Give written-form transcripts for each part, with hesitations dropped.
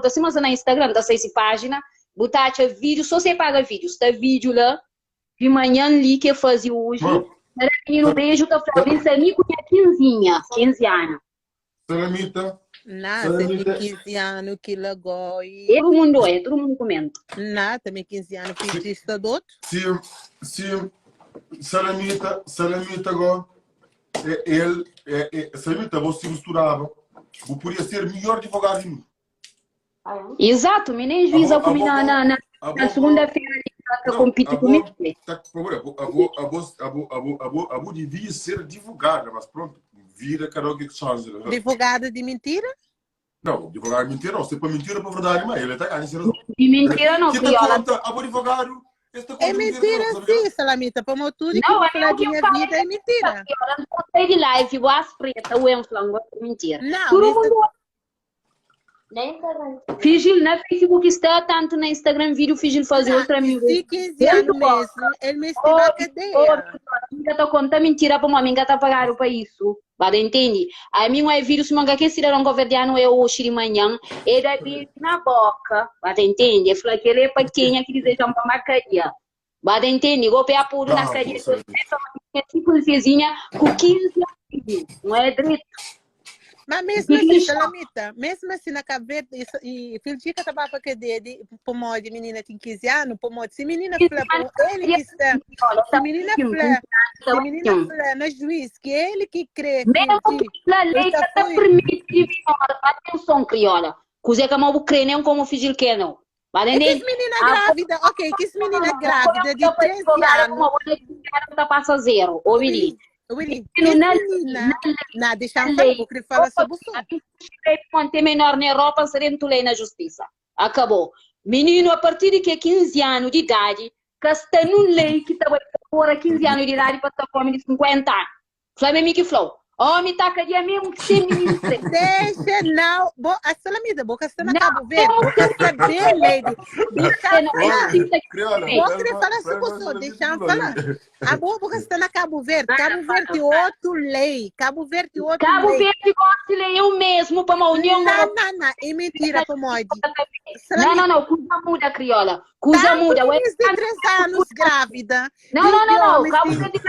conta, se mas na Instagram, da essa página, botar vídeo, só você paga vídeo. Está vídeo lá, de manhã ali que eu fazia hoje. Era menino beijo, que eu falei, isso aí com 15 anos. Salamita. Nada, tem 15 anos que lagou e... Todo mundo comenta. Nada, tem 15 anos que existe do outro. Se Salamita agora, Salamita, você misturava, você podia ser melhor advogado de mim. Exato, me nem juiz a comer na segunda-feira que compete comigo. A devia ser advogada, mas pronto, vira cada que chance. Advogada de mentira? Não, advogado de mentira não, você põe mentira para verdade, mas ele está ganhando. De mentira não, crioula. Advogado. É mentira sim, Salamita, para tudo que eu falar de minha vida é mentira. Eu não gostei de live, igual as pretas, o enflango, mentira. Não, todo mundo... Fingil na Facebook está, tanto na Instagram, vídeo Fingil fazer outra amiga. Se 15 anos mesmo, ele me estima na cadeia. Amiga tá contando mentira para uma amiga tá pagando para isso. Você entende? A mim é vírus, manga que cidadão governo é o xirimanhã, ele é vírus na boca. Você entende? Ele falou que ele é pequena, que desejam para marcaria. Você entende? Golpear apuro na cadeia, tipo vizinha com 15 anos. Não é direito. Mas mesmo assim, Salamita, mesmo assim na cabeça, e fingir que estava para cadeia por modo de menina tem 15 anos, por modo, se menina fala, ele que está, se menina fala na juiz, que ele que crê, mesmo que a lei está permitindo, atenção, crioula, coisa que a mão crê, não como fingir que não. E que menina grávida, ok, que menina grávida de 13 anos. Está passa zero, ou menino. Willy, deixa eu falar, vou querer falar sobre isso. Manter menor na Europa, seria tu lei na justiça. Acabou. Menino, a partir de que 15 anos de idade, que está numa lei que está fora 15 anos de idade para estar com de 50 anos. Flamengo que falou. Homem está cada mesmo que ser menino. Deixa, não. A Salamita, boca está na Cabo Verde. Boca está bem, lady. Vou querer falar sobre isso. Deixa eu falar. A boca está na Cabo Verde. Cabo Verde outro lei. Cabo Verde outro lei. Cabo Verde gosta de lei eu mesmo para uma união. Não. É mentira, Pomode. Não. Coisa muda, crioula. Coisa muda. De 3 anos grávida. Não. Cabo Verde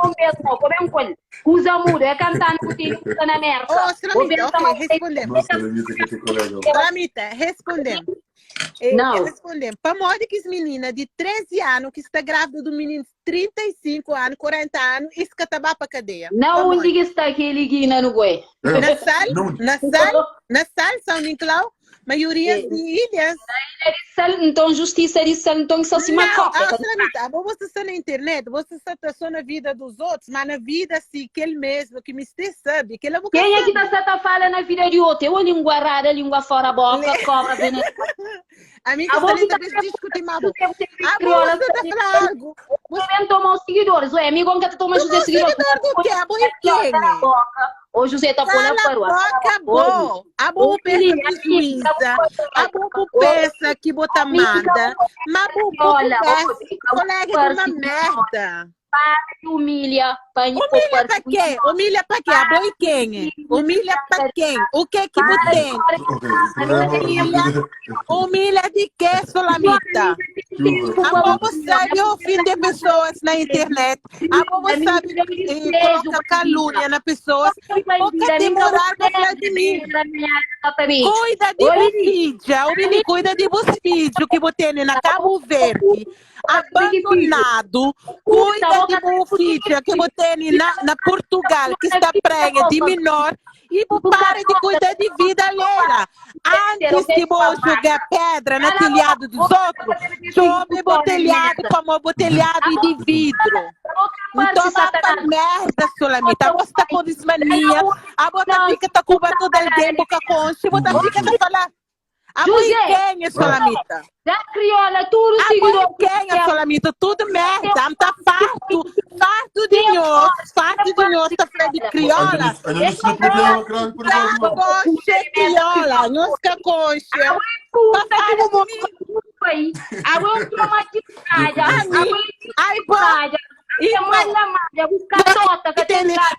o mesmo. Como é um coisa. Coisa muda. É cantando que está na América. Oh, Salamita, ok, respondemos. Salamita, respondemos. Não. Respondemos. Para modo que as meninas de 13 anos, que está grávida do menino de 35 anos, 40 anos, isso que está para a cadeia. Não, onde que está aquele guina no Gué? Na sal, São Nicolau, maioria de ilhas. Então, justiça de Sal, então, só se macoca. Salamita, você está na internet, você está só na vida dos outros, mas na vida, assim, que ele mesmo, que me sabe, que ele quem é que está falando na vida de outro? Eu olho língua rara, língua fora a boca, cobra, veneno. Amiga, você talvez discutir mais. Você está falando algo. Você tomar os seguidores. Ué, amigo, onde está tomando os seguidores? O que? A boa é quem? O José está por lá para acabou. A boa pensa que juíza. A boa pensa que bota manda. Mas a boa pensa colega de uma merda. Humilha para quê? Humilha para quê? A boa quem? Humilha para quem? O que é que você tem? Humilha de quê, Solamita? A boa sabe ofender pessoas na internet. A boa sabe colocar calúnia na pessoas. Porque tem moral para falar de mim. Cuida de Bufídia. O menino cuida de Bufídia que você tem na Cabo Verde. Abandonado. Cuida de Bufídia que você tem na Portugal, que está prega de menor. E para de cuidar de vida alheia. Antes que vou jogar pedra no telhado dos outros, chove botelhado como botelhado de vidro. Então vai pra merda, Solamita. Você está com desmania. A bota fica tá coberta do tempo com a concha. A bota fica tá falar. A quem é Solamita? Da crioula, tudo seguidor. Quem é Solamita? Tudo merda. Tá farto. Farto de nós. Farto de nós. Tá falando de crioula. Concha, crioula. Nossa concha.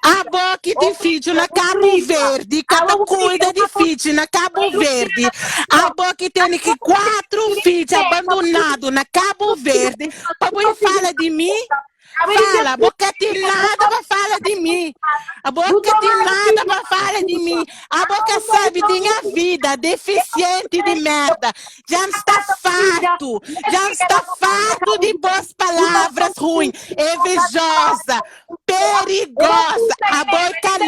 A boca de filho na Cabo Verde, cada cuida de filho na Cabo Verde. A boca tem que 4 filhos abandonados na Cabo Verde. Para fala de mim? Fala, a boca tem nada para falar de mim. A boca tem nada para falar de mim. A boca sabe de minha vida, deficiente de merda. Já está farto de boas palavras ruins, invejosa, perigosa. A boca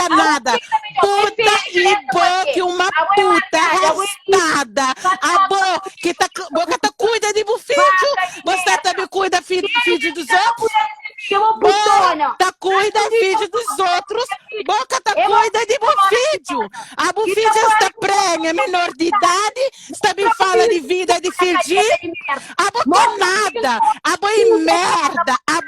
nada. Puta e boca, uma puta arrastada. A boca tá cuida de filho. Você também cuida filho dos outros? Boca cuida filho dos outros. Boca tá cuida de filho. A filho está prenha, menor de idade. Está me fala de vida de filho. A boca nada. A boi merda. A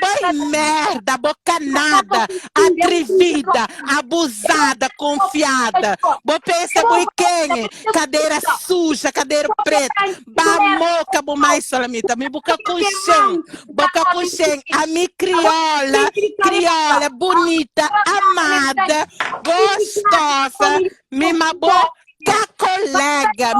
boca nada. Atrevida, abusada, confiada. Bo pensa boi quem? Cadeira suja, cadeira preta. Bamoca, bo mais solamita. Me boca com chão. Boca com chão. A mi crioula, bonita, amada, gostosa, mima boca colega.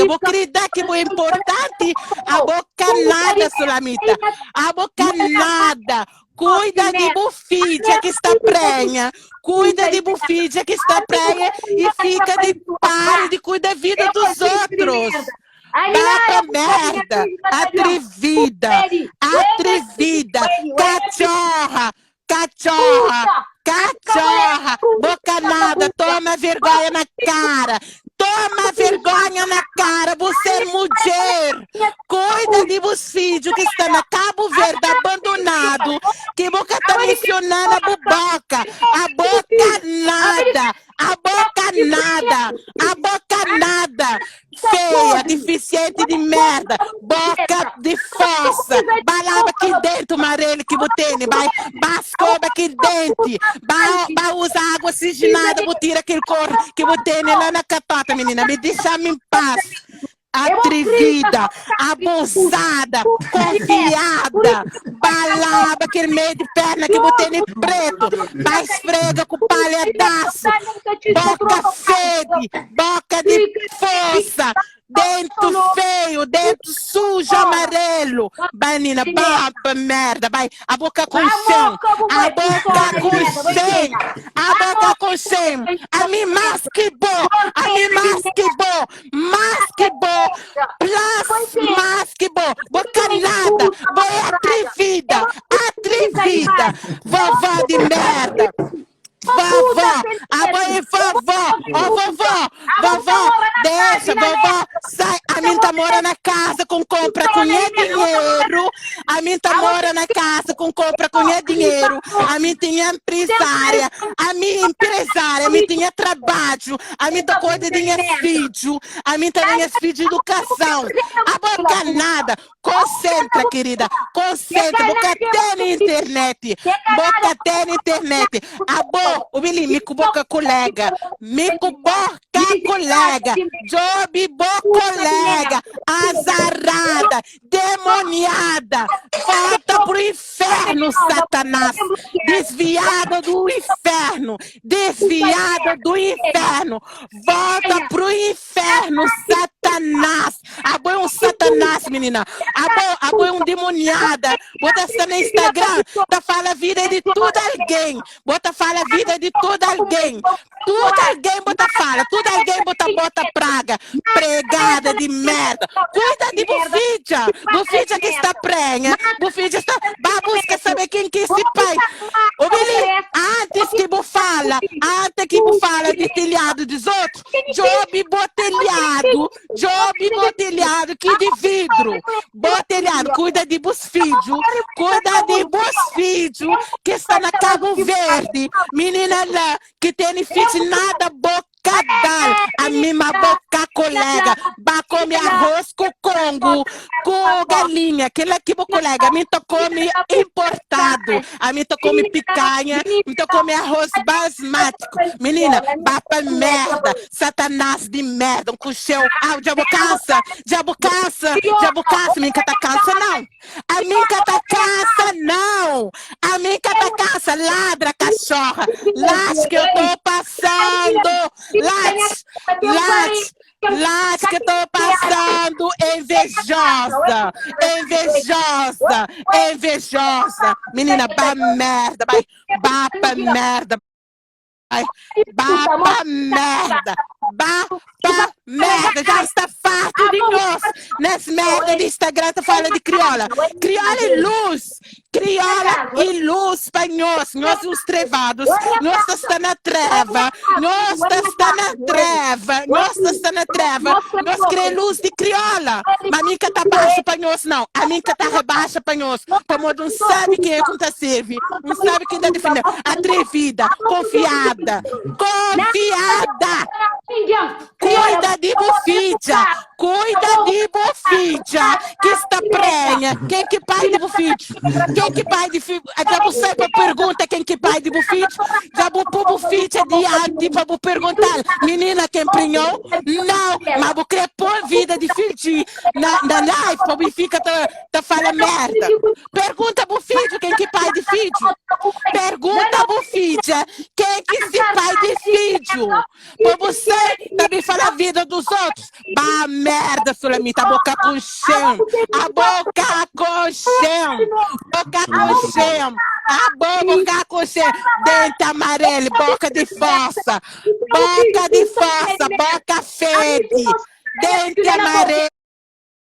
Vou acreditar que é importante a boca nada, solamita. A boca nada. Cuida de bufídia que está prenha. Cuida de bufídia que está prenha e fica de pare de cuidar da vida dos outros. Baca merda, atrevida, cachorra, boca nada, toma vergonha na cara. Você é mulher. Cuida de vos filhos que está na Cabo Verde abandonado. Que boca está mencionando a boca. A boca nada. Feia, deficiente de merda. Boca de fossa. Balaba aqui dentro, Marele, que botei. Vai bascoba aqui dentro. Vai usar água oxigenada. Vou tirar aquele corpo que botei lá na catota, menina. Me deixa-me em paz. Atrevida, abusada, confiada, balaba, aquele meio de perna que botei no preto, vai esfrega com palhadaço, boca fede, boca de força, dentro feio, dentro sujo, amarelo, vai, menina, baba, merda, vai, a boca com chão, a boca com chão, a mim masquibou, boca nada, boi atrevida, vovó de merda. Vovó, deixa, vovó, sai, a mim tá mora na casa com compra com dinheiro, a mim tá mora na casa com compra com dinheiro, a mim tinha empresária, a mim tinha trabalho, a mim tá cuida de minha filho, a mim tá minha filha de educação, a boca nada, concentra, querida, boca tem na internet, o Billy, mico boca colega, Job boca colega, azarada, demoniada, volta pro inferno, Satanás, desviada do inferno, volta pro inferno, Satanás, a boa é um Satanás, menina, a boa é um demoniada, bota essa no Instagram, tá fala a vida de tudo alguém, bota fala a vida de todo alguém, bota praga, pregada de merda, cuida de bufídia que está prenha, bufídia está, vai buscar saber quem que é esse pai, o Billy, antes que fala de telhado dos outros, Job botelhado, que de vidro, botelhado, cuida de bufídio, que está na Cabo Verde, menina lá, que tem filho nada boca dal, a mesma boca colega, vai comer arroz com Congo, com galinha, aquele aqui, meu colega, a mim tô come importado, a mim tô come picanha, me tô come arroz basmático. Menina, bapa merda, satanás de merda, um cuxeu. Ah, o diabo cansa, minha tá cansa não. A minha tá cansa não. A minha tá cansa, ladra cachorra. Late que eu tô passando. Late que eu tô passando. Invejosa. Menina, bapa merda. Bapa merda, já está farto de nós. Nas merdas de Instagram tu fala de crioula. Crioula e luz para nós os trevados. Nós está na treva. Nós queremos luz de crioula. Mas a minha tá baixa para nós não. A minha tá rebaixa para nós. Como não sabe quem é que tá serve. Não sabe quem tá defendendo. Atrevida, confiada. Cuida de bufídia, que está prenha. Quem que pai de bufídia? Já você para pergunta quem que pai de bufídia? Já pro bufídia de arte para perguntar, menina quem prenhou? Não, mas vou querer pôr vida de filho na live para fica tá fala merda. Pergunta bufídia quem que pai de filho? Pergunta bufídia quem que se pai de filho? Para você também falar a vida dos outros. Bah, merda, Sulamita, a boca com chão. A boca com chão. Boca com chão. Dente amarelo, boca de fossa. Boca fede. Dente amarelo.